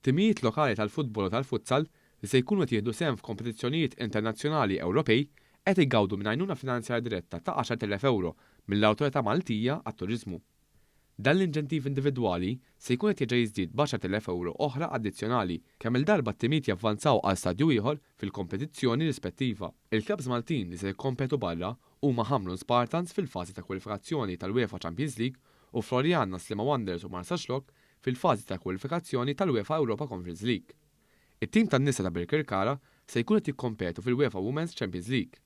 Timijiet lokali tal-futbol u tal-futsal li se jkunu qed jieħdu sehem f'kompetizzjonijiet internazzjonali Ewropej qed igawdu minn għajnuna finanzjarja diretta ta' 10,000 euro mill-Awtorità Maltija għat-Turiżmu. Dan l-inċentiv individwali se jkun qed jerġa' jiżdied b'10,000 euro oħra addizzjonali kemm il-darba t-timijiet javvanzaw għal stadju ieħor fil-kompetizzjoni rispettiva. Il-klabs Maltin li se jikkompetu barra huma Hamlin Spartans fil-fażi ta' kwalifikazzjoni tal-UEFA Champions League u Floriana Slima Wanderers u Marsa Xlok fil-fażi ta' kwalifikazzjoni tal-UEFA Europa Conference League. It-tim tan-nisa ta' Birkirkara se jkunu qed jikkompetu fil-UEFA Women's Champions League.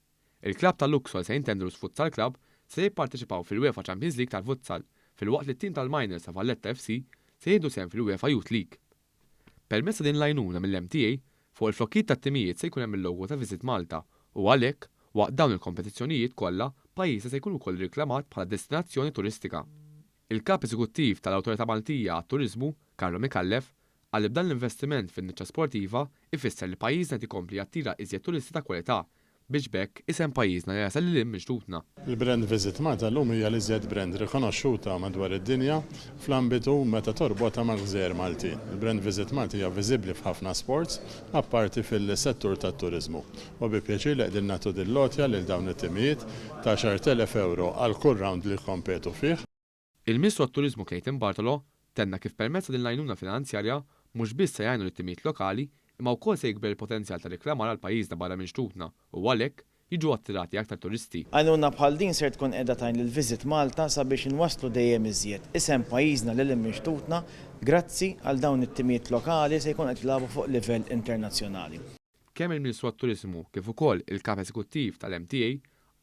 Il-klab tal-Luxor St Andrews Futsal Club se jipparteċipaw fil-UEFA Champions League tal-Futsal, fil-waqt li t-tim tal-Miners ta' Valletta FC se jieħdu sehem fil-UEFA Youth League. Permezz din l-għajnuna mill-MTA, fuq il-flokkijiet tat-timijiet se jkun hemm il-logo ta' Visit Malta u għalhekk waqt dawn il-kompetizzjonijiet kollha pajjiżna se jkun ukoll riklamat bħala destinazzjoni turistika. Il-kap eżekuttiv tal-Awtorità Maltija għat-Turiżmu, Karlo Mikallef, għal b'dan l-investiment fin-niċċa sportiva ifisser li pajjiżna tikompli jattira iżjed turisti ta' kwalità biex bekk isem pajjiżna li jasal lil mixtutna. Il-brand Visit Malta llum hija l-iżjed brand rikonoxxuta madwar id-dinja fl-ambitu meta torbota mal-Gżejjer Maltin. Il-brand Visit Malta hija viżibbli f'ħafna sports apparti fil-settur tat-turiżmu. U bi pjaċir li qegħdin nagħtu din lotja lil dawn it-timijiet ta' 10,000 euro għal kull round li jkompetu fih. Il-Ministru għat-Turiżmu Clayton Bartolo tenna kif permezz din l-għajnuna finanzjarja mhux biss se jgħinu lit-timijiet lokali imma wkoll se jikber il-potenzjal ta' riklamar għal pajjiżna barra minn xtutna u għalhekk jiġu attirati aktar turisti. Għajnuna bħal din ser tkun qiegħda tajn lil Visit Malta sabiex inwasslu dejjem iżjed isem pajjiżna lil minn xtutna grazzi għal dawn it-timijiet lokali se jkun qed jilagħbu fuq livell internazzjonali. Kemm il-Ministru għat-Turiżmu kif ukoll il-Kap Eżekuttiv tal-MTA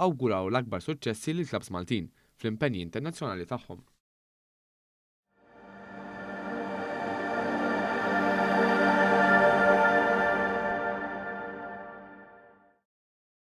awguraw l-akbar suċċessi lil klabs Maltin fl-impenji internazzjonali tagħhom.